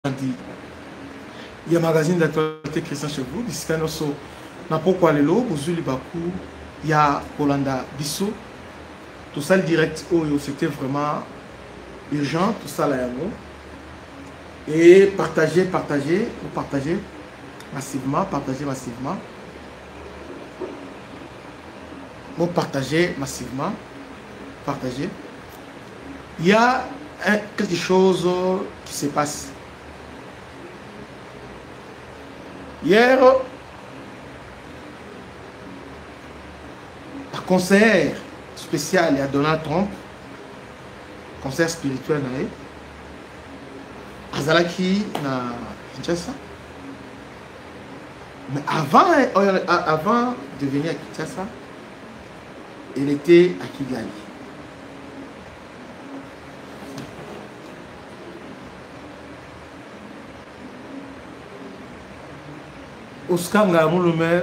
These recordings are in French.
Il y a un magazine d'actualité Christian chez vous. Ici, na pourquoi le lot, vous baku, il y a Olanda Bissot. Tout ça, le direct, c'était vraiment urgent. Tout ça, là, et partagez massivement. Vous partagez massivement. Partagez. Il y a quelque chose qui se passe. Hier, la conseillère spéciale à Donald Trump, conseillère spirituel, Azalaki na Kinshasa. Mais avant de venir à Kinshasa, elle était à Kigali. Oscar Ngamouloumer,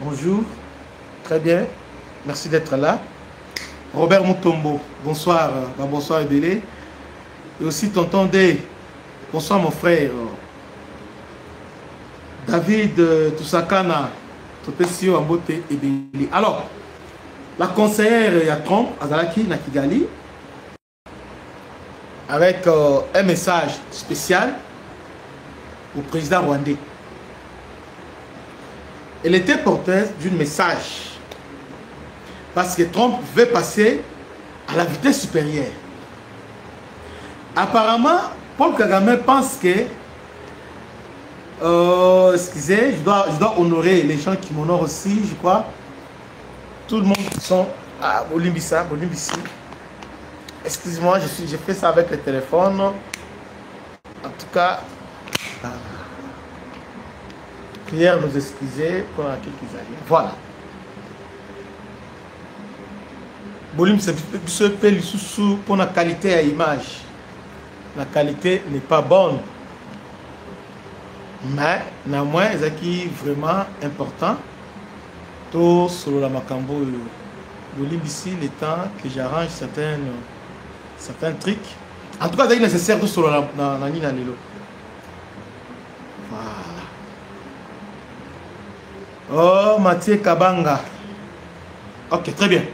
bonjour, très bien, merci d'être là. Robert Moutombo, bonsoir, bonsoir Ebélé. Et aussi Tonton Day, bonsoir mon frère. David Toussakana, Topesio Ambote Ebélé. Alors, la conseillère Yatron Azalaki Nakigali, avec un message spécial au président rwandais. Elle était porteuse d'un message. Parce que Trump veut passer à la vitesse supérieure. Apparemment, Paul Kagame pense que... excusez, je dois honorer les gens qui m'honorent aussi, je crois. Tout le monde sont à Bolimbissa. Excusez-moi, j'ai fait ça avec le téléphone. En tout cas... Prière nous excuser pour quelques années. Voilà. Bolim se fait sous pour la qualité à image. La qualité n'est pas bonne. Mais néanmoins, c'est qui vraiment important. Tout sur la Macambo. Bolim ici, le temps que j'arrange certains trucs. En tout cas, c'est nécessaire tout sur la Nina Lilo. Voilà. Oh, Mathieu Kabanga. Ok, très bien.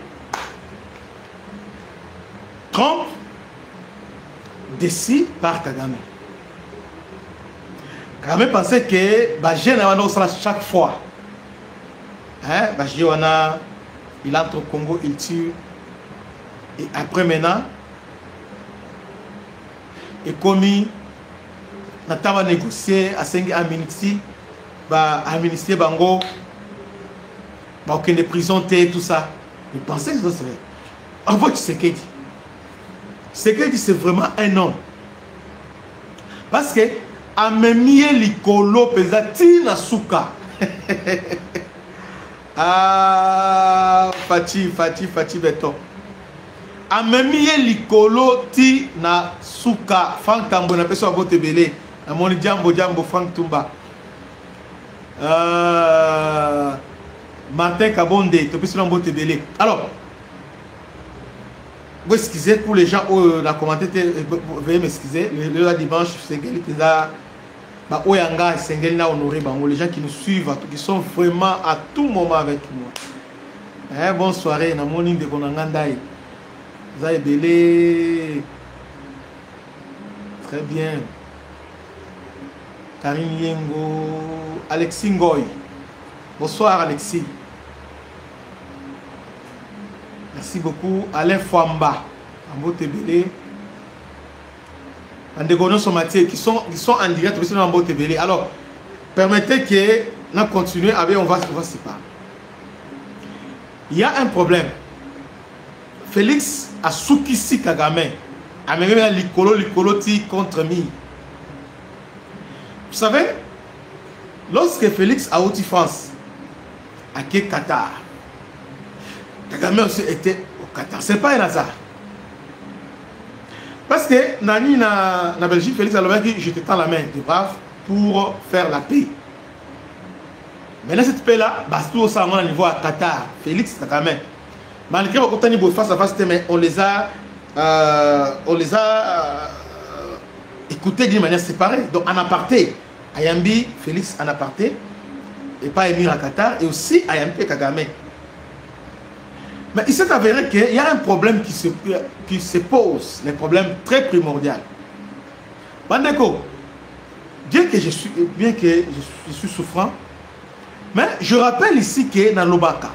Trump décide par Kagame. Kagame pensait que Bagé n'a pas chaque fois. Hein? Bagé, il entre au Congo, il tue. Et après maintenant, et comme il n'a négocié à 5 minutes, administrer Bango. Aucune prison, tout ça. Je pensais que ça serait. En fait, Tshisekedi, c'est vraiment un homme. Parce que, à memie likolo pesati na souka. Ah, Fati Beto. À memie likolo ti na souka. Frank Tambo na peso abote belé. Na moni jambo Frank Tumba. Martin Kabonde, alors, vous excusez pour les gens où la commenté, veuillez m'excuser, le dimanche, c'est les gens qui nous suivent, qui sont vraiment à tout moment avec moi. Bonne soirée, na morning de Konangandai. Vous avez belé. Très bien. Karine Yengo, Alexis Ngoy. Bonsoir Alexis. Merci beaucoup. Alain Fouamba, Ambote Belé. Andegono Somatier qui sont en direct aussi dans Ambote Belé. Alors, permettez que nous continuions avec on va se parler. Il y a un problème. Félix a Soukisi Kagame. A même Likolo ti contre Mi. Vous savez, lorsque Félix a outi France, à Qatar, Kagame aussi était au Qatar. Ce n'est pas un hasard. Parce que Nani na Belgique, Félix a dit je te tends la main de brave pour faire la paix. Maintenant, cette paix-là, tout au sein niveau à Qatar, Félix Kagame. Malgré qu'on face à face, mais on les a écouter d'une manière séparée. Donc en aparté, Ayambi, Félix en aparté, et pas Émir à Qatar, et aussi Ayambi et Kagame. Mais il s'est avéré qu'il y a un problème qui se pose, un problème très primordial. Bandeko, bien que je suis souffrant, mais je rappelle ici que dans Lobaka,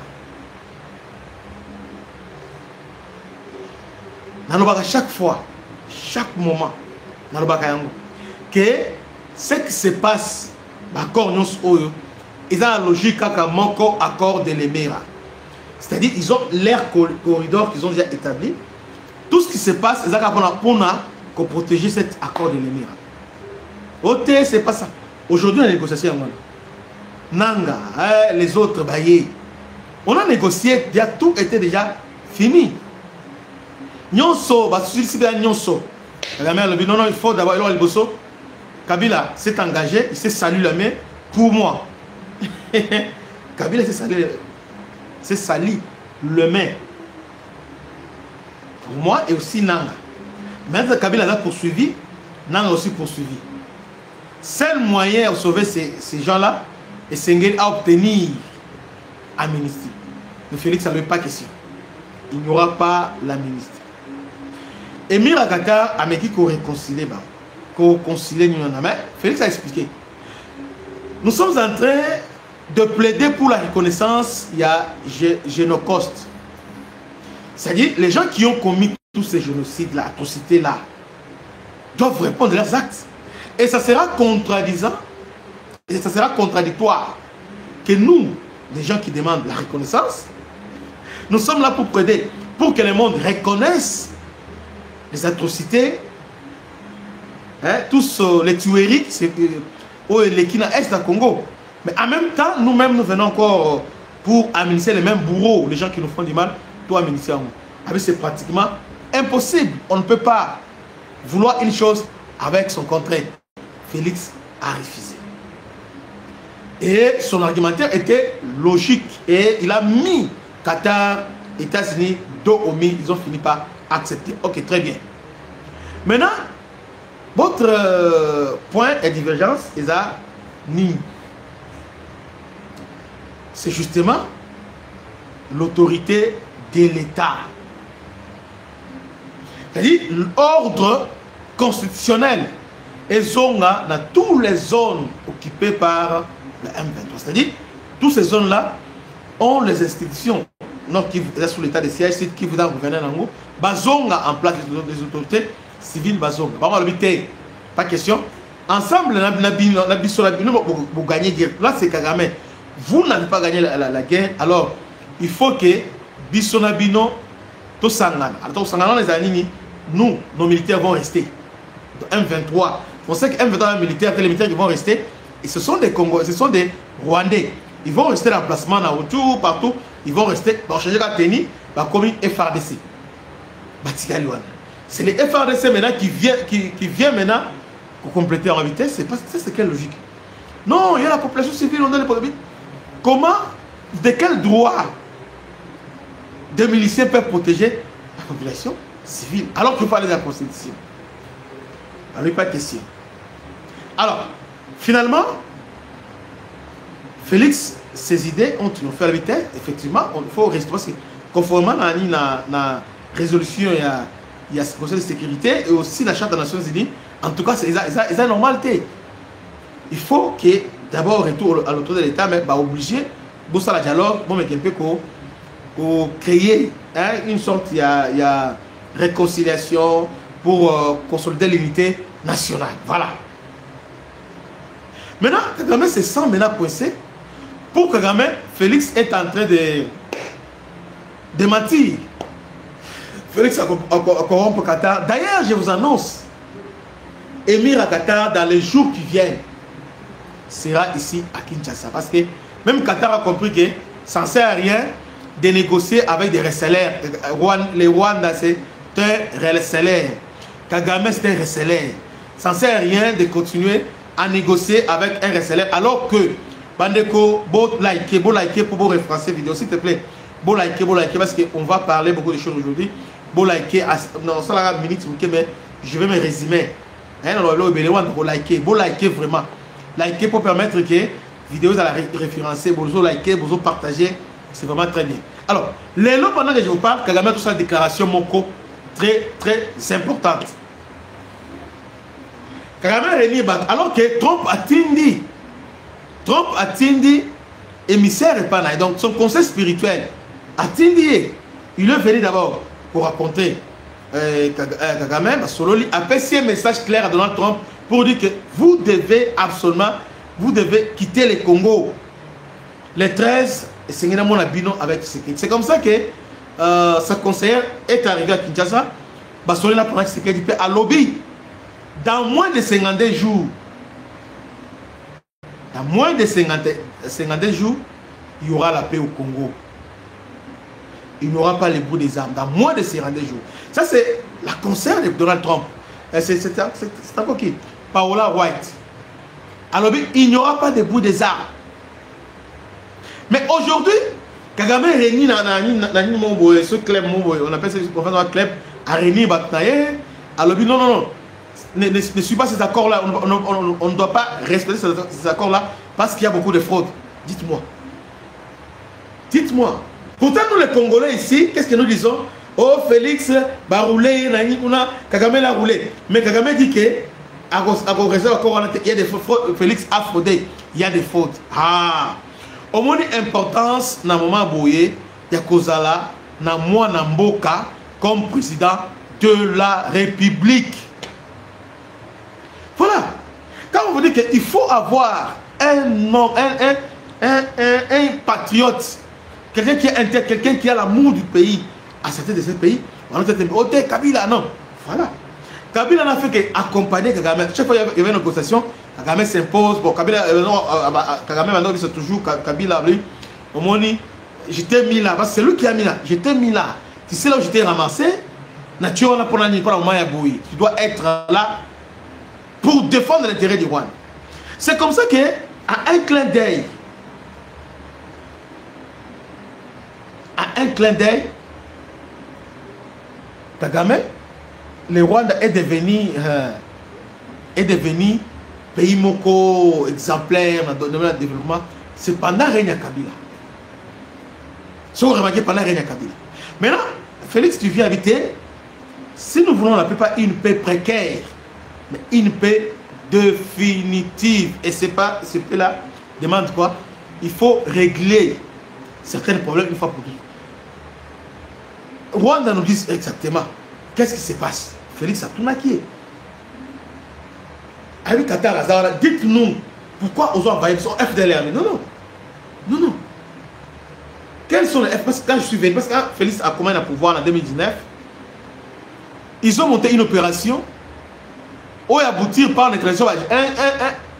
chaque fois, chaque moment, dans Lobaka, que ce qui se passe, d'accord, ils ont la logique qu'à manquer accord de l'Émira. C'est-à-dire ils ont leur corridor qu'ils ont déjà établi. Tout ce qui se passe, ils ont protéger cet accord de l'Émira. OT, c'est pas ça. Aujourd'hui, la négociation, Nanga, les autres, Baye. On a négocié, tout était déjà fini. Nyonso, Nyonso. La mère dit non, non, il faut d'abord, Kabila s'est engagé, il s'est salué la main pour moi. Kabila s'est sali le main pour moi et aussi Nanga. Maintenant, Kabila a poursuivi, Nanga a aussi poursuivi. Seul moyen de sauver ces gens-là, et c'est à obtenir l'amnistie. Mais Félix n'avait pas question. Il n'y aura pas l'amnistie. Émir Qatar a dit qu'on réconcilie. Mais Félix a expliqué. Nous sommes en train de plaider pour la reconnaissance, il y a génocide. C'est-à-dire, les gens qui ont commis tous ces génocides-là, atrocités-là, doivent répondre à leurs actes. Et ça sera contradisant, et ça sera contradictoire que nous, les gens qui demandent la reconnaissance, nous sommes là pour plaider, pour que le monde reconnaisse les atrocités, tous les tueries, les Kina Est du Congo. Mais en même temps, nous-mêmes, nous venons encore pour administrer les mêmes bourreaux, les gens qui nous font du mal, pour administrer. C'est pratiquement impossible. On ne peut pas vouloir une chose avec son contraire. Félix a refusé. Et son argumentaire était logique. Et il a mis Qatar, États-Unis, dos au mur. Ils ont fini par accepter. Ok, très bien. Maintenant, votre point de divergence, c'est justement l'autorité de l'État. C'est-à-dire l'ordre constitutionnel. Et zonga dans toutes les zones occupées par la M23. C'est-à-dire, toutes ces zones-là ont les institutions qui sont sous l'état de siège, qui vous a gouverné en Ango. Bazonga en place des autorités civiles, bazonga. Pas question. Ensemble, vous gagnez guerre. Là, c'est Kagame. Vous n'avez pas gagné la guerre. Alors, il faut que Bissonabino, tout Sangana. Alors, Sangana, les amis, nous, nos militaires vont rester. M23. On sait que M23 militaires, les militaires qui vont rester, et ce sont des Congolais, ce sont des Rwandais. Ils vont rester dans l'emplacement, autour, partout. Ils vont rester, pour changer la tenue, comme FRDC. C'est les FRDC maintenant qui vient maintenant pour compléter en vitesse. C'est quelle logique? Non, il y a la population civile, on a les problèmes. Comment, de quel droit des miliciens peuvent protéger la population civile alors qu'il faut aller dans la Constitution? Alors, pas de question. Alors, finalement, Félix, ses idées ont triomphé à la vitesse. Effectivement, il faut rester. Parce que conformément à la résolution, il y a ce Conseil de sécurité et aussi la Charte des Nations Unies. En tout cas, c'est une normalité. Il faut que d'abord retour à l'autorité de l'État, mais obligé, pour ça, le dialogue, pour créer une sorte, il y a réconciliation pour consolider l'unité nationale. Voilà. Maintenant, Kagame se sent maintenant coincé. Pour Kagame, Félix est en train de mentir. Félix a corrompu Qatar. D'ailleurs, je vous annonce, Émir à Qatar, dans les jours qui viennent, sera ici à Kinshasa. Parce que même Qatar a compris que ça ne sert à rien de négocier avec des receleurs. Les Rwandais, c'est un receleur. Kagame, c'est un receleur. Ça ne sert à rien de continuer à négocier avec un receleur. Alors que, Bandeko, beau liker pour vous référencer vidéo, s'il te plaît. Beau liker, parce qu'on va parler beaucoup de choses aujourd'hui. Beau liker, non, ça la minute, mais je vais me résumer. Vous likez vraiment. Likez pour permettre que la vidéo soit référencée, vous likez, vous partagez. C'est vraiment très bien. Alors, les lots, pendant que je vous parle, Kagame a tout ça déclaration Moko très importante. Kagame a réuni, alors que Trump a tindi émissaire et pas là. Donc, son conseil spirituel a tindi. Il est venu d'abord pour raconter Kagame, Sololi a passé un message clair à Donald Trump pour dire que vous devez absolument, quitter le Congo. Les 13, c'est avec Tshisekedi. C'est comme ça que sa conseillère est arrivée à Kinshasa. Sololi a parlé Tshisekedi à lobby. Dans moins de 52 jours, dans moins de 52 jours, il y aura la paix au Congo. Il n'y aura pas les bruits des armes. Dans moins de 52 jours. Ça, c'est la conseillère de Donald Trump. C'est encore qui? Paola White. Alors, il n'y aura pas de bruit des armes. Mais aujourd'hui, Kagame réunit ce club, on appelle ça le club, a réuni Batnaye. Alors, non. Ne suit pas ces accords-là. On ne doit pas respecter ces accords-là parce qu'il y a beaucoup de fraude. Dites-moi. Pourtant, nous les Congolais ici, qu'est-ce que nous disons? Oh, Félix va rouler, Kagame l'a roulé. Mais Kagame dit que il y a des fraudes. Félix a fraudé. Il y a des fautes. Au moins, l'importance, dans le moment où il y a Kozala, dans moi, dans Mboka, comme président de la République. Voilà. Quand on vous dit qu'il faut avoir un patriote, quelqu'un qui a l'amour du pays, à certains de ces pays, on a dit, oh, Kabila, non. Voilà. Kabila n'a fait qu'accompagner Kagame. Chaque fois qu'il y avait une négociation, Kagame s'impose. Bon, Kabila, Kagame maintenant, c'est toujours Kabila, lui. Au moins, j'étais mis là, parce que c'est lui qui a mis là. J'étais mis là. Tu sais là où j'étais ramassé, naturellement, pour le moment, tu dois être là pour défendre l'intérêt du Rwanda. C'est comme ça qu'à un clin d'œil, Kagame, le Rwanda est devenu pays moko exemplaire dans le domaine du développement. C'est pendant le règne de Kabila. Si vous remarquez, pendant le règne de Kabila. Maintenant, Félix, tu viens habiter. Si nous voulons la paix, pas une paix précaire, mais une paix définitive. Et c'est pas ce paix-là demande quoi? Il faut régler certains problèmes une fois pour toutes. Rwanda nous dit exactement qu'est-ce qui se passe. Félix a tout maquillé. Avec Qatar Azara, dites-nous pourquoi ils ont envahi son FDLR. Non. Quels sont les FDLR? Parce que quand je suis venu, parce que Félix a commencé à pouvoir en 2019, ils ont monté une opération où il aboutir par neutralisation.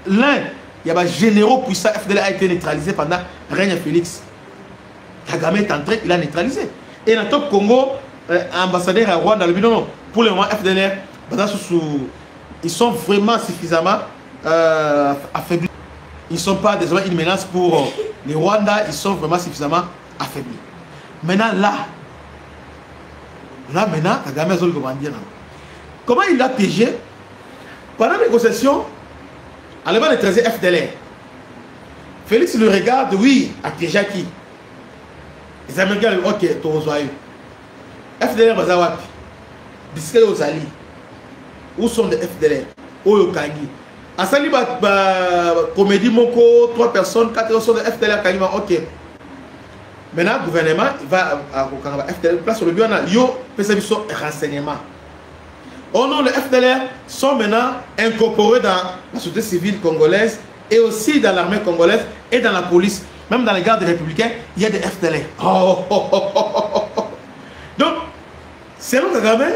L'un, il y a des généraux puissants. FDLR a été neutralisé pendant le règne de Félix. Kagame est entré, il a neutralisé. Et dans le top Congo, ambassadeur à Rwanda, non, pour le moment, FDLR, ils sont vraiment suffisamment affaiblis. Ils ne sont pas désormais une menace pour les Rwandais, ils sont vraiment suffisamment affaiblis. Maintenant, maintenant, Kagame a dit comment il a piégé? Pendant la négociation, à l'avant de FDLR, Félix le regarde, oui, a piégé qui? Les Américains, ok, tu as FDLR, Bazawapi, Bisquet Ozali, où sont les FDLR? Oyokangi. À Sali, comédie Moko, 3 personnes, 4 personnes de FDLR, Kangi, ok. Maintenant, le gouvernement va à FDLR, place sur le bureau, yo, fait renseignement. Oh non, les FDLR sont maintenant incorporés dans la société civile congolaise et aussi dans l'armée congolaise et dans la police. Même dans les gardes républicains, il y a des FDLR. Donc, c'est nous Kagame.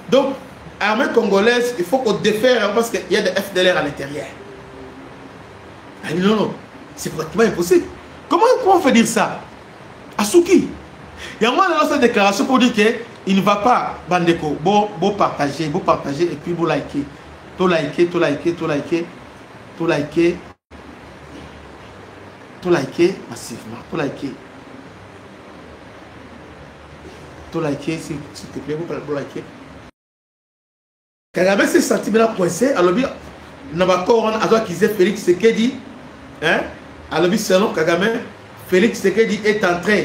Donc, armée congolaise, il faut qu'on défaire parce qu'il y a des FDLR à l'intérieur. Non, c'est pratiquement impossible. Comment on fait dire ça? Asuki. Il y a moi dans cette déclaration pour dire qu'il ne va pas, Bandeko, bon partager, et puis vous liker. Tout liker massivement, tout liker s'il te plaît, vous liker. Kagame s'est senti maintenant coincé. Alors, Nabakor, on a dit Félix Tshisekedi, hein? Alors, selon Kagame, Félix Tshisekedi est en train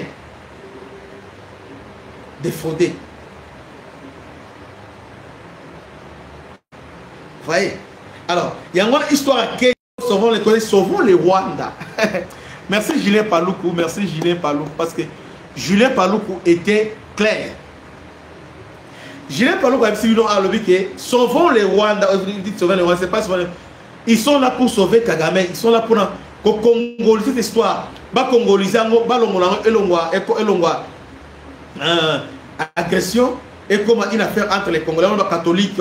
de frauder. Vous voyez? Alors, il y a une histoire à Kenya, sauvons les Rwanda. Merci Julien Paloukou, merci Julien Paloukou, parce que Julien Paloukou était clair. Julien Paloukou a dit que sauvons les Rwanda, sauver les Rwanda, c'est pas sauver. Ils sont là pour sauver Kagame, ils sont là pour congoliser cette histoire. Ba congoliser, ba elongwa agression et comme une affaire entre les Congolais, les catholiques,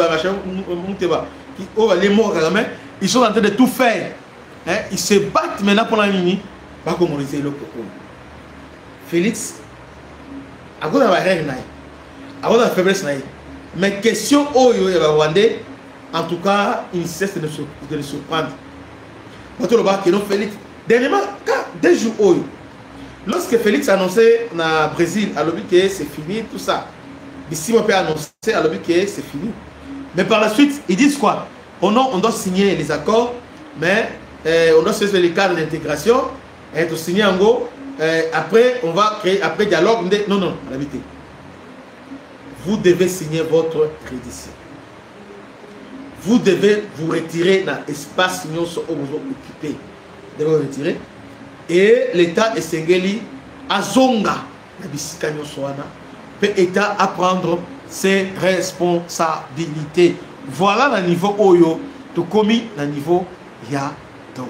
les morts Kagame, ils sont en train de tout faire. Hein? Ils se battent maintenant pour la mini. Ba congoliser le Congo. Félix, à cause de la règle, à cause de la faiblesse, mais question Oyo et Rwandais, en tout cas, il cesse de le surprendre. Félix, dernièrement, des jours Oyo, lorsque Félix a annoncé au Brésil, à l'objet que c'est fini, tout ça, ici on peut annoncer à l'objet que c'est fini. Mais par la suite, ils disent quoi? On doit signer les accords, mais on doit signer les cadres d'intégration, et tout signer en gros. Après, on va créer, après dialogue. Non, non, à la vérité. Vous devez signer votre crédit. Vous devez vous retirer dans l'espace où vous occupez. Vous devez vous retirer. Et l'État est Sengeli, Azonga, la bisika nyoswana, peut l'État à prendre ses responsabilités. Voilà le niveau Oyo, tout commis le niveau Yado.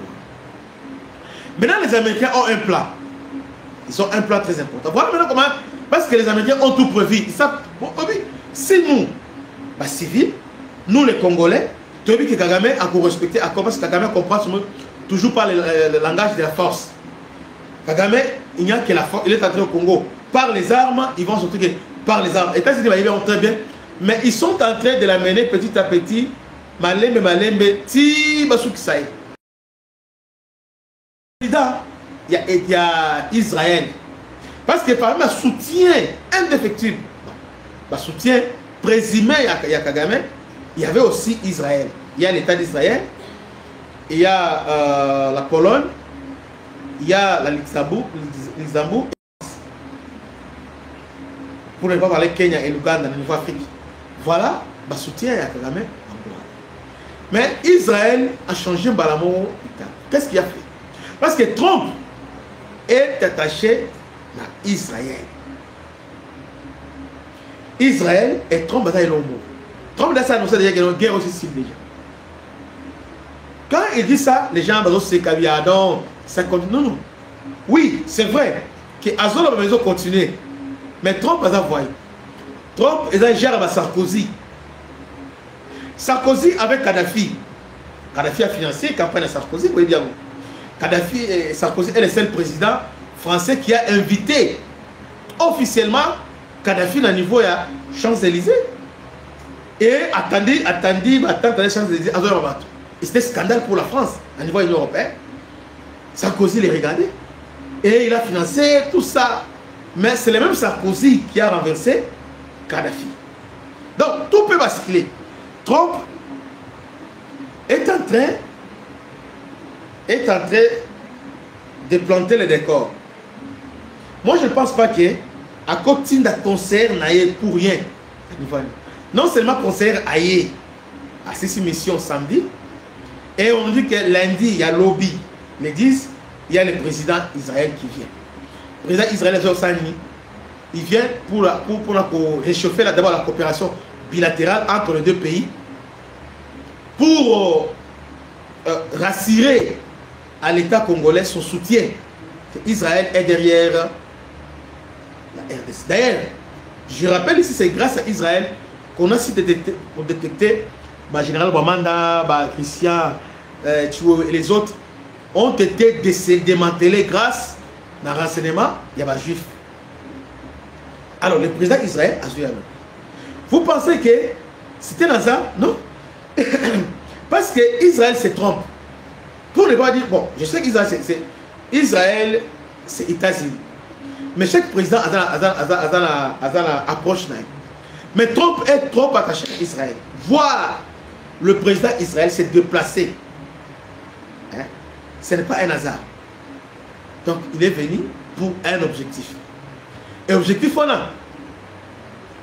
Maintenant, les Américains ont un plan. Ils ont un plan très important. Voilà maintenant comment. Parce que les Américains ont tout prévu. Ils savent. Si nous, bah, civils, nous les Congolais, tu as vu que Kagame a respecté accord parce que Kagame comprend toujours pas le langage de la force. Kagame, il n'y a que la force. Il est entré au Congo. Par les armes, ils vont sortir par les armes. Et quand ils vont très bien. Mais ils sont en train de l'amener petit à petit. Malembe, malembe, ti basukisai. Il y a Israël. Parce que par exemple, soutien indéfectible, soutien présumé il y a Kagame, il y avait aussi Israël. Il y a l'État d'Israël, il y a la Pologne, il y a la Luxembourg, pour ne pas parler Kenya et l'Ouganda, le niveau Afrique. Voilà, soutien il y a Kagame. Mais Israël a changé Balamo. Qu'est-ce qu'il a fait? Parce que Trump est attaché à Israël. Israël et Trump est l'homme. Trump a annoncé déjà qu'il y a une guerre aussi civile déjà. Quand il dit ça, les gens vont se dire ça continue. Non, non. Oui, c'est vrai que Azol a besoin de continuer. Mais Trump a voyé. Trump est géré par Sarkozy. Sarkozy avec Kadhafi. Kadhafi a financé la campagne de Sarkozy, vous voyez bien. Kadhafi et Sarkozy est le seul président français qui a invité officiellement Kadhafi au niveau de Champs-Élysées. Et attendez les Champs-Élysées. Et c'était un scandale pour la France, au niveau de l'Union européenne. Sarkozy les regardait. Et il a financé tout ça. Mais c'est le même Sarkozy qui a renversé Kadhafi. Donc tout peut basculer. Trump est en train de planter le décor. Moi, je ne pense pas que à côté d'un concert n'aille pour rien. Non seulement concert aille à ces missions samedi, et on dit que lundi, il y a lobby. Les 10, il y a le président Israël qui vient. Le président Israël, il vient pour réchauffer d'abord la coopération bilatérale entre les deux pays, pour rassurer à l'État congolais son soutien. Israël est derrière la RDC. D'ailleurs, je rappelle ici, c'est grâce à Israël qu'on a su détecter, pour détecter général Bamanda, Christian, et les autres ont été démantelés grâce à renseignement, il y a des juifs. Alors, le président d'Israël a joué à nous. Vous pensez que c'était dans ça? Non. Parce que Israël se trompe. Pour ne pas dire, bon, je sais qu'Israël, c'est États-Unis. Mais chaque président a une approche. Mais Trump est trop attaché à Israël. Voire le président d'Israël s'est déplacé. Hein? Ce n'est pas un hasard. Donc, il est venu pour un objectif. Et objectif, on a.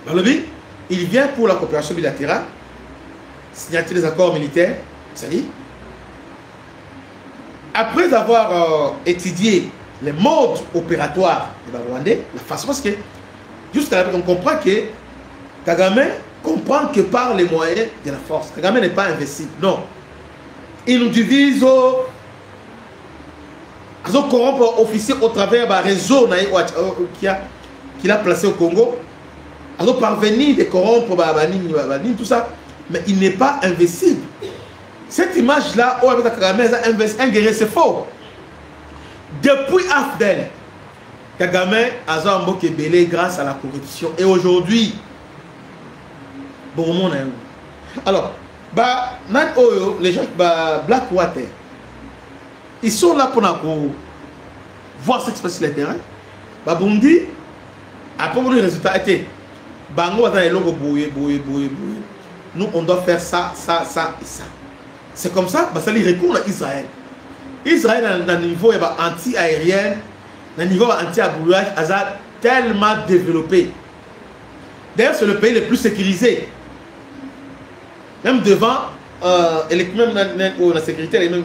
Dans le but, il vient pour la coopération bilatérale, signature des accords militaires, ça dit. Après avoir étudié les modes opératoires des Rwandais, la façon, parce que jusqu'à là, on comprend que Kagame comprend que par les moyens de la force. Kagame n'est pas invincible, non. Il nous divise corrompre officier au travers d'un réseau qu'il a placé au Congo. Alors parvenir de corrompre tout ça, mais il n'est pas invincible. Cette image-là, un guerrier, c'est faux. Depuis Afdel, Kagame a belé grâce à la corruption. Et aujourd'hui, bon monde. Alors, les gens Blackwater, ils sont là pour voir ce qui se passe sur le terrain. Bundi, après le résultat était Bango nous on doit faire ça, ça, ça et ça. C'est comme ça, ça lui répond à Israël. Israël, dans le niveau anti-aérien, dans le niveau anti-abouillage, a tellement développé. D'ailleurs, c'est le pays le plus sécurisé. Même devant, même la sécurité, même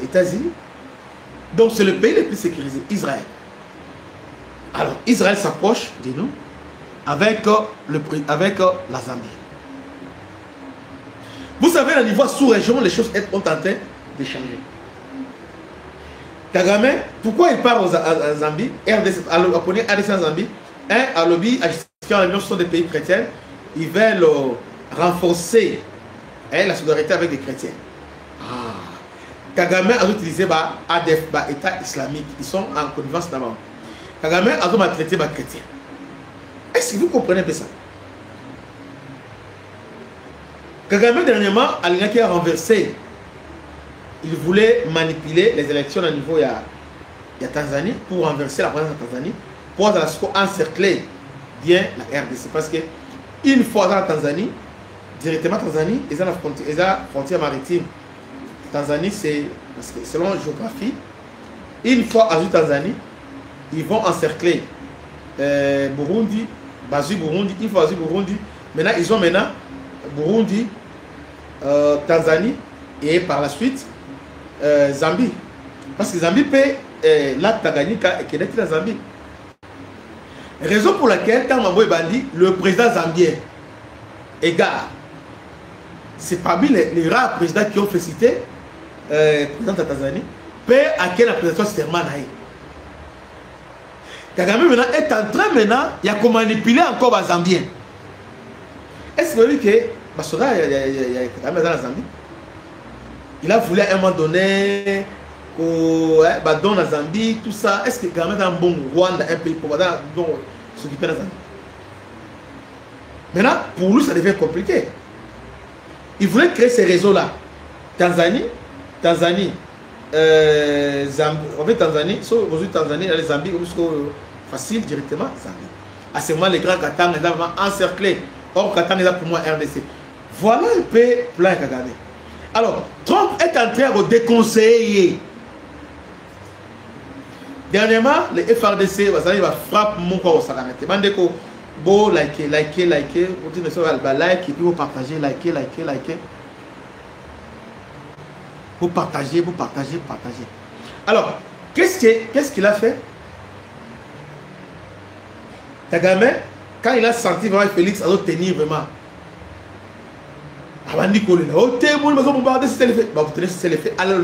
États-Unis. Donc, c'est le pays le plus sécurisé, Israël. Alors, Israël s'approche de nous avec la Zambie. Vous savez, au niveau sous-région, les choses sont en train de changer. Kagame, pourquoi il part à Zambie, RDC en Zambie, à lobby, à l'Union, ce sont des pays chrétiens, ils veulent renforcer la solidarité avec les chrétiens. Kagame a utilisé ADF, État islamique, ils sont en connivence d'avant. Kagame a traité les chrétiens. Est-ce que vous comprenez bien ça? Kagame, dernièrement, qui a renversé, il voulait manipuler les élections au niveau de Tanzanie pour renverser la présence de Tanzanie, pour encercler bien la RDC. Parce que une fois dans la Tanzanie, directement Tanzanie, ils ont la frontière maritime. Tanzanie, c'est selon la géographie, une fois à Tanzanie, ils vont encercler Burundi, Burundi, une fois Burundi. Maintenant, ils ont Burundi, Tanzanie et par la suite Zambie. Parce que Zambie paie l'acte Tanganyika et qui est la Zambie. Raison pour laquelle, quand Mambo Bandi, le président zambien, égard, c'est parmi les rares présidents qui ont fait citer le président de la Tanzanie, paie à quelle la présidence Stermanaï. Kagame maintenant est en train maintenant, il y a qu'on manipuler encore les Zambiens. Est-ce que vous voyez que Basoda, il y a Kagame dans la Zambie? Il a voulu à un moment donné dans la Zambie, tout ça. Est-ce que Kagame est un bon Rwanda, un pays pour s'occuper de la Zambie? Maintenant, pour nous, ça devient compliqué. Il voulait créer ces réseaux-là. Tanzanie, Zambie. En fait, Tanzanie, aujourd'hui Tanzanie, les Zambie, facile directement, Zambie. À ce moment, les grands Katang sont vraiment encerclés. Or, Katang est pour moi RDC. Voilà un peu plein Kagame. Alors, Trump est en train de déconseiller. Dernièrement, les FRDC, il va frapper mon corps au Saganete. Bandeko, beau, liker, like, vous dites, like, et puis vous partagez, liker. Vous partagez. Alors, qu'est-ce qu'il a fait? Kagame, quand il a senti vraiment Félix à tenir vraiment. Alors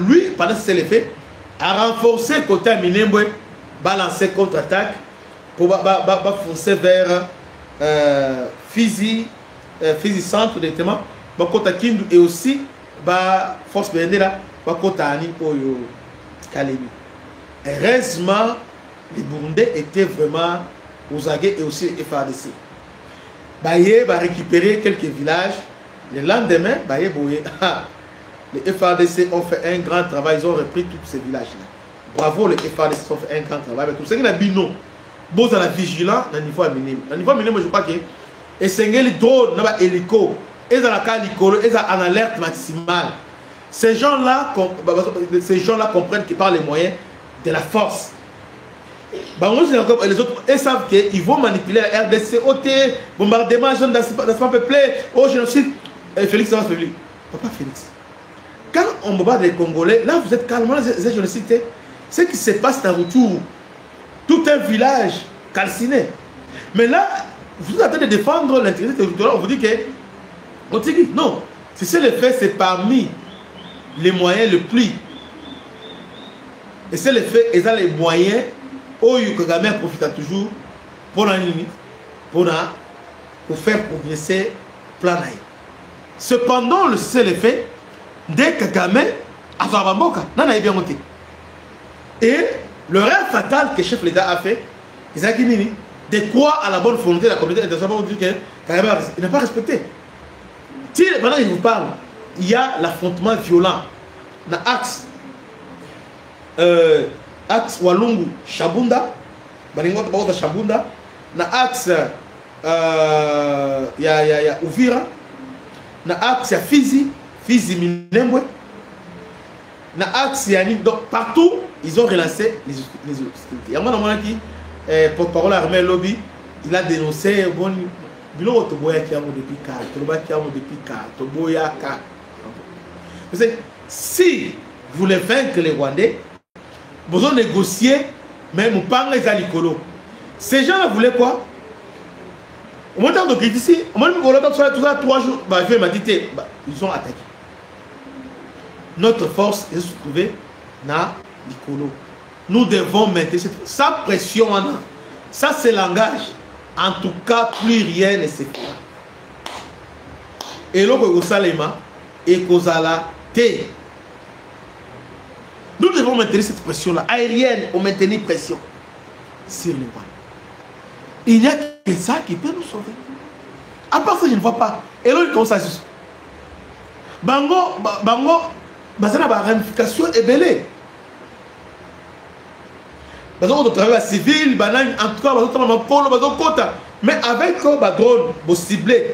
lui, pendant ce fait, a renforcé côté Minembwe, balancé contre-attaque pour foncer vers Fizi centre directement, côté Kindu et aussi force Bendera, côté Ani Oyo Kalemi. Heureusement, les Burundais étaient vraiment aux aguets et aussi les FARDC. Baye va récupérer quelques villages. Le lendemain, les FARDC ont fait un grand travail, ils ont repris tous ces villages-là. Bravo, les FARDC ont fait un grand travail. Mais tout ce qui est bino, bon, dans la vigilance, dans le niveau minimum. Dans le niveau minimum, je crois que et c'est les drones, les hélicos, et dans la cas l'icolo, et en alerte maximale. Ces gens-là comprennent qu'ils parlent les moyens de la force. Les autres, ils savent qu'ils vont manipuler la RDC, OT, bombardement, zone d'assaut peuplé, au génocide. Félix, ça va se faire. Papa Félix. Quand on bombarde les Congolais, là vous êtes calme, c'est génocide. Ce qui se passe dans retour, tout un village calciné. Mais là, vous êtes en train de défendre l'intégrité territoriale, on vous dit que. Non, c'est le fait, c'est parmi les moyens le plus. Et c'est le fait, ils ont les moyens. Oyo Kagame profite toujours pour faire progresser plan. Cependant, le seul effet, dès Kagame a fait Bamboka, n'en a bien monté. Et le rêve fatal que le chef de l'État a fait, il a dit de croire à la bonne volonté de la communauté internationale pour dire que Kagame n'a pas respecté. Si maintenant il vous parle, il y a l'affrontement violent dans l'axe Walungu Shabunda, Balingo Tabota Shabunda, na axe ya Uvira, na axe ya Fizi Minembwe, na axe ya donc partout ils ont relancé les hostilités. Il y a un qui porte-parole armée lobby, il a dénoncé bon bilo Toboya qui a depuis car, Toboya qui a depuis car, Toboya car. Si vous voulez vaincre les Rwandais, vous avez négocié, mais vous parlez les alicolo. Ces gens-là voulaient quoi? Au moment de ici, au moment de 3 jours, il m'a dit, ils ont attaqué. Notre force est se trouver dans l'icolo. Nous devons maintenir sa pression. Ça, c'est le langage. En tout cas, plus rien ne se fera. Et là, au Salema, et Kozala, T. Nous devons maintenir cette pression-là, aérienne, on maintenir pression sur les Rwandais. Il n'y a que ça qui peut nous sauver. À part ça, je ne vois pas. Et là, il commence à dire Bango, ça a une ramification ébellée. On travaille à civil, en tout cas, mais avec le drone, vous ciblez,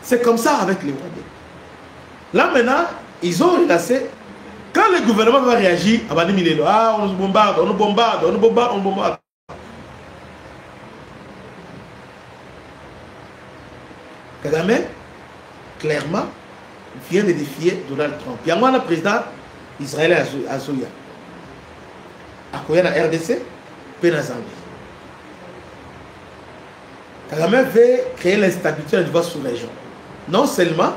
c'est comme ça avec les Rwandais. Là maintenant, ils ont relancé. Quand le gouvernement va réagir, on nous bombarde, on nous bombarde, on nous bombarde, on nous bombarde. Kagame, clairement, vient de défier Donald Trump. Il y a un président israélien à Zoya. À Koya, la RDC, puis la Zambie. Kagame veut créer l'instabilité dans la sous-région. Non seulement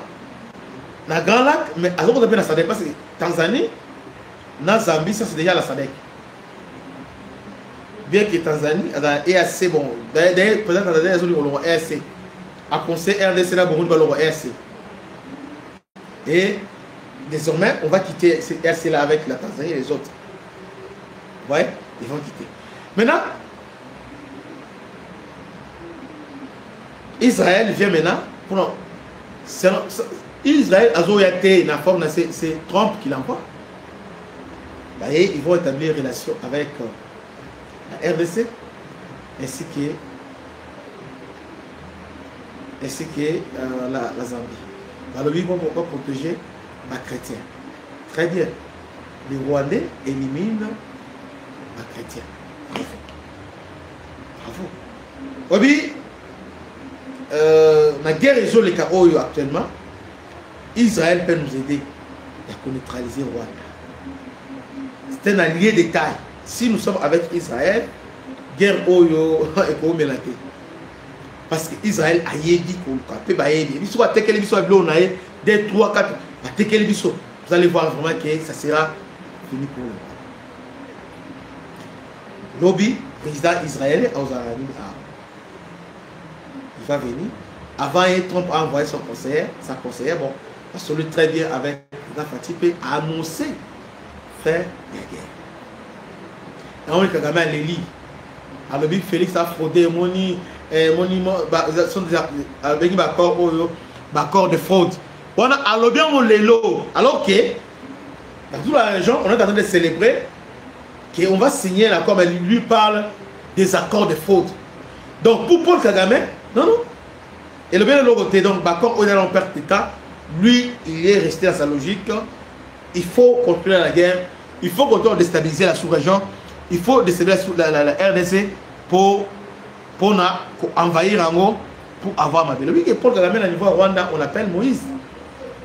dans le Grand Lac, mais à l'autre côté de la SADC, parce que Tanzanie, dans Zambie, ça c'est déjà la SADC. Bien que Tanzanie, dans EAC, bon, d'ailleurs, le président Tanzanie a dit le EAC. À conseil RDC, là, bon, le EAC. Et désormais, on va quitter ce EAC là avec la Tanzanie et les autres. Vous voyez, ils vont quitter. Maintenant, Israël vient maintenant pour. Israël a été dans forme, c'est Trump qui l'envoie. Et ils vont établir une relation avec la RDC ainsi que la Zambie. Alors ils vont protéger les chrétiens. Très bien. Les Rwandais éliminent les chrétiens. Bravo. Oui, la guerre est sur les cas actuellement. Israël peut nous aider à neutraliser Rwanda. C'est un allié de taille. Si nous sommes avec Israël, guerre Oyo et Komelate. Parce que Israël a yédi qu'on peut bailler. Il faut attaquer les bisous à l'eau, 2, 3, 4. Attaquer les bisous. Vous allez voir vraiment que ça sera fini pour nous. Lobby, président israélien, il va venir. Avant, Trump a envoyé son conseiller, sa conseillère, bon, a solu très bien avec la Fatih, a annoncé faire la guerre. Et on est Kagame à l'Élie. Alors, Félix a fraudé, accord de fraude. On a alors bien mon lélo. Alors que, dans toute la région, on est en train de célébrer qu'on va signer l'accord, mais lui parle des accords de fraude. Donc, pour Paul Kagame, non, Et le bien de l'autre côté, donc, bah, comme on est en perte de temps, lui, il est resté dans sa logique. Il faut continuer la guerre. Il faut continuer à déstabiliser la sous-région. Il faut déstabiliser la RDC pour envahir en gros, pour avoir ma ville. Oui, et Paul Kagame, à niveau Rwanda, on l'appelle Moïse.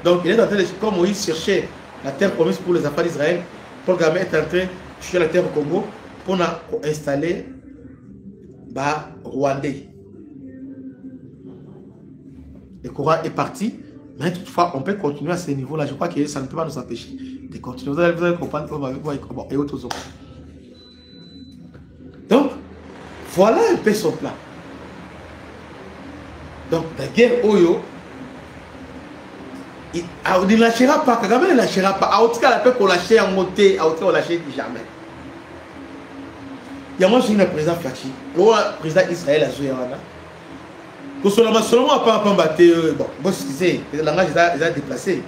Donc, il est en train de, comme Moïse cherchait la terre promise pour les affaires d'Israël, Paul Kagame est en train de chercher la terre au Congo pour installer Rwandais. Le courant est parti, mais toutefois, on peut continuer à ce niveau-là. Je crois que ça ne peut pas nous empêcher de continuer. Vous allez comprendre comment et autres autres. Donc, voilà un peu son plan. Donc, la guerre Oyo, il ne lâchera pas. Kagame ne lâchera pas. En tout cas, la paix qu'on lâche en moté, en tout cas, on lâche jamais. Il y a moi, je suis le président Fachi, le président Israël a joué en là. Pour seulement pas battre, bon, c'est le langage est déplacé.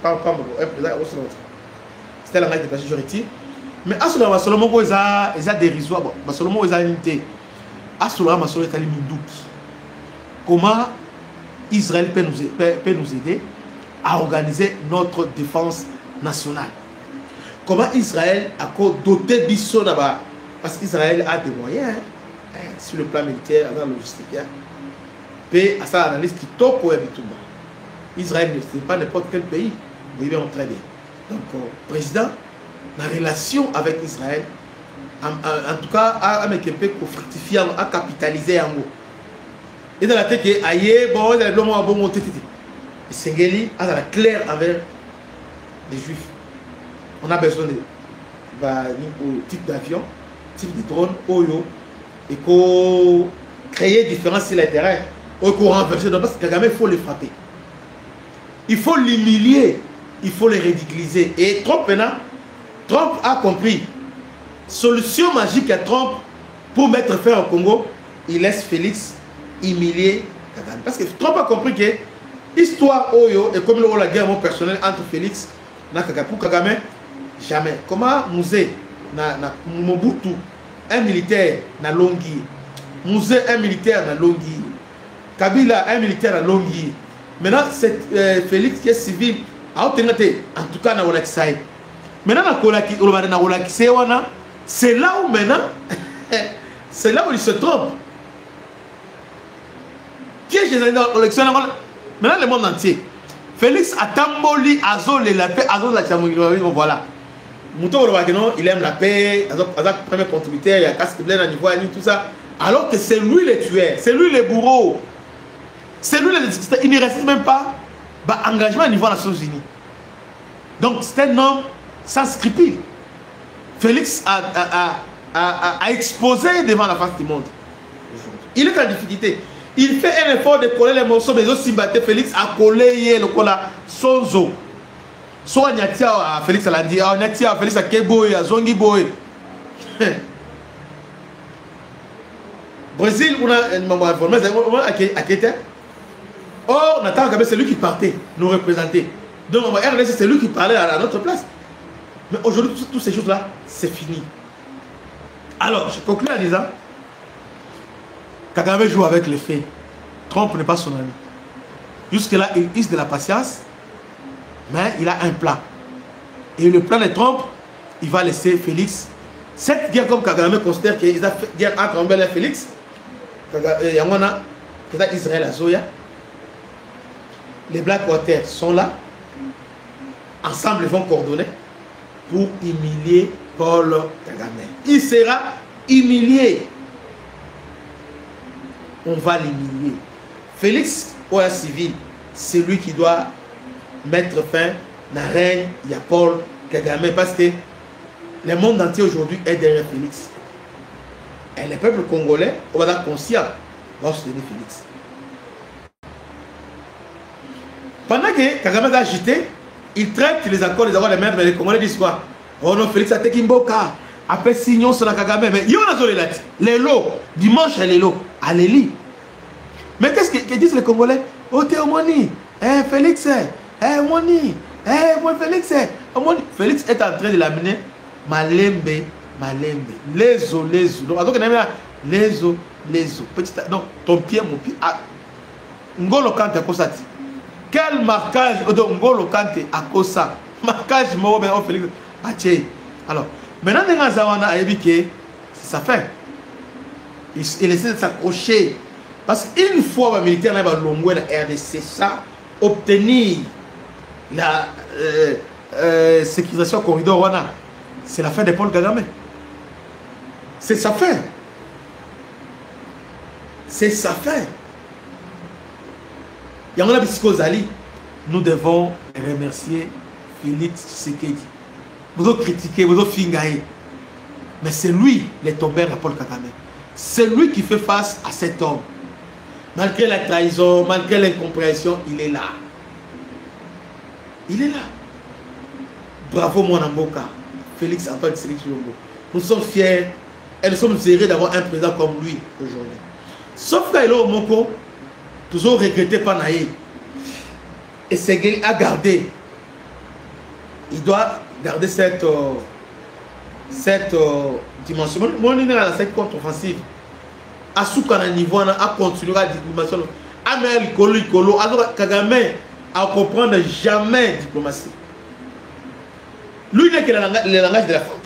C'était le langage déplacé, je retire. Mais à ce moment, seulement, ils ont dérisoire. Bon, seulement, ils ont unité. À ce moment, il y a un doute. Comment Israël peut nous aider à organiser notre défense nationale? Comment Israël a doté Bissot là-bas? Parce qu'Israël a des moyens sur le plan militaire, dans la logistique. Et à ça, analyse qui top au Abitouba. Israël n'est pas n'importe quel pays. Vous voyez très bien. Donc, président, la relation avec Israël, en tout cas, à fructifier, à capitaliser en haut. Et dans la tête, aïe, bon, il y a bon monter. Et Sengeli a la claire envers les Juifs. On a besoin de type d'avion, type de drone, Oyo, et qu'on crée différence sur les terrains. Parce que Kagame, il faut les frapper. Il faut l'humilier. Il faut les ridiculiser. Et Trump, maintenant, Trump a compris. Solution magique à Trump pour mettre fin au Congo, il laisse Félix humilier Kagame. Parce que Trump a compris que l'histoire Oyo est comme la guerre personnelle entre Félix et Kagame. Pour Kagame, jamais. Comment Mouzé, Mobutu, un militaire na Longi, Mouzé, un militaire na Longi, Kabila, un militaire à Longi. Maintenant, c'est Félix qui est civil. En tout cas, maintenant, c'est là où maintenant, c'est là où il se trompe. Qui est l'élection? Maintenant, le monde entier. Félix a tamboli, Azol la paix, Azol la chamouille. Voilà. Mouton, il aime la paix, Azol, premier contributeur, il y a casque de blé, tout ça. Alors que c'est lui le tueur, c'est lui le bourreau. C'est lui, il ne reste même pas engagement au niveau des Nations Unies. Donc c'est un homme sans scrupule. Félix a exposé devant la face du monde. Il est en difficulté. Il fait un effort de coller les morceaux, mais aussi Félix a collé le cola sans eau. Soit Nyatia Félix a dit, Nyatia Félix a Keboy, a Zongi Boy. Brésil, on a un moment informé, à Kéter. Or, Nathan Kagame, c'est lui qui partait, nous représenter. Donc, RDC, c'est lui qui parlait à notre place. Mais aujourd'hui, toutes ces choses-là, c'est fini. Alors, je conclue en disant, Kagame joue avec les faits. Trump n'est pas son ami. Jusque-là, il use de la patience, mais il a un plan. Et le plan de Trump, il va laisser Félix. Cette guerre, comme Kagame considère qu'il y a une guerre entre Ambel et Félix, Yamana, peut-être Israël à Zoya. Les Blackwater sont là. Ensemble, ils vont coordonner pour humilier Paul Kagame. Il sera humilié. On va l'humilier. Félix, ou un civil, c'est lui qui doit mettre fin à la règne. Il y a Paul Kagame parce que le monde entier aujourd'hui est derrière Félix. Et le peuple congolais, on va être conscient, va soutenir Félix. Pendant que Kagame a agité, il traite les accords des accords des maîtres, mais les Congolais disent quoi? Oh non, Félix a été Kimboka. Après Signon sur la Kagame. Mais il y a les lots. Dimanche, les lots. Allez, lit. Mais qu'est-ce que disent les Congolais? Oh, t'es Omoni. Eh, Félix, Omoni. Moi, Félix, Omoni. Félix est en train de l'amener. Malembe. Les os. Donc, les os. Petit, donc, ton pied, mon pied. Ngolo Kanté à ça. Quel marquage de Ngolo Kanté à ça? Marquage, moi, on Félix. Alors, maintenant, les gens a évoqué, c'est sa fin. Il essaie de s'accrocher. Parce qu'une fois, les militaires va l'ongouer la RDC, ça, obtenir la sécurisation corridor Wana, c'est la fin de Paul Kagame. C'est sa fin. C'est sa fin. Il y a un Zali. Nous devons remercier Félix Tshisekedi. Vous avez critiqué, vous avez fingaé. Mais c'est lui, le tombeur de Paul Kagame. C'est lui qui fait face à cet homme. Malgré la trahison, malgré l'incompréhension, il est là. Il est là. Bravo mon Amboka, Félix Antoine Tshisekedi Tshilombo. Nous sommes fiers et nous sommes heureux d'avoir un président comme lui aujourd'hui. Sauf qu'il est au Moko, toujours regretté par Naïe. Et Ségué a gardé. Il doit garder cette dimension. Moi, on est dans cette contre-offensive. À ce qu'on a niveau, on a continué à diplomatie. Amel Kolo, alors Kagame à comprendre jamais diplomatie. Lui, il est le langage de la France.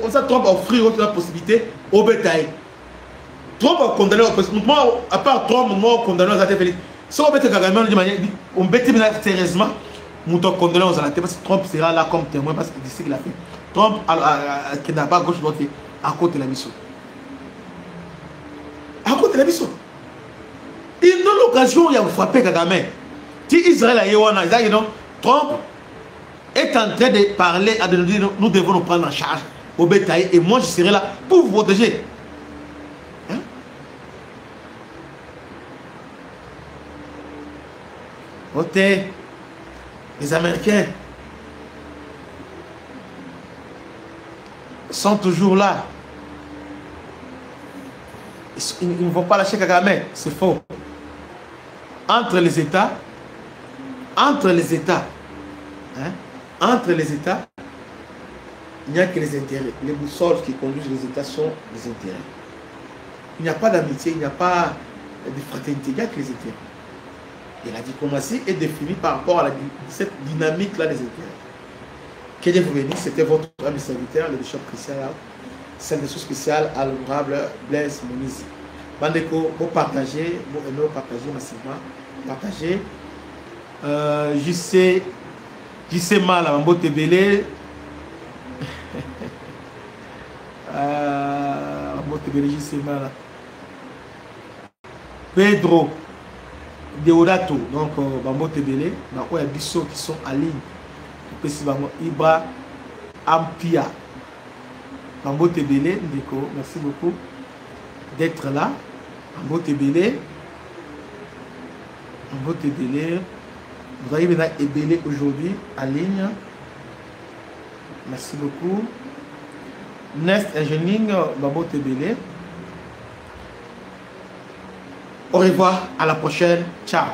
On ça Trump a offert la possibilité au bétail. Trump a condamné, à part Trump, moi, condamné aux athées. Si on bête Kagame, on bête sérieusement, nous avons condamné aux athées parce que Trump sera là comme témoin parce qu'il dit ce qu'il a fait. Trump, qui n'a pas gauche, à côté de la mission. À côté de la mission. Il donne l'occasion, il a frappé Kagame. Si Israël a eu Trump est en train de parler à de nous dire nous devons nous prendre en charge au bétail et moi je serai là pour vous protéger. Hein? Votez les Américains sont toujours là. Ils ne vont pas lâcher Kagame, c'est faux. Entre les États, hein? Entre les États, il n'y a que les intérêts. Les boussoles qui conduisent les États sont les intérêts. Il n'y a pas d'amitié, il n'y a pas de fraternité, il n'y a que les intérêts. Et la diplomatie est définie par rapport à cette dynamique-là des intérêts. Que Dieu vous bénisse, c'était votre ami serviteur, le bishop Christian, celle de sous spéciale à l'honorable Blaise Monizi. Bandeko, vous partagez, vous aimez, vous partagez massivement, partagez. Je sais mal à Mambo Tebele. Mambo Tebele, je sais mal. Pedro Deodato, donc Mambo Tebele, il y a des gens qui sont en ligne. Ibra Ampia. Mambo Tebele, merci beaucoup d'être là. Mambo Tebele. Mambo Tebele. Vous avez maintenant Ebele aujourd'hui en ligne. Merci beaucoup. Nest Engineering, Mambo Tebele. Au revoir, à la prochaine. Ciao.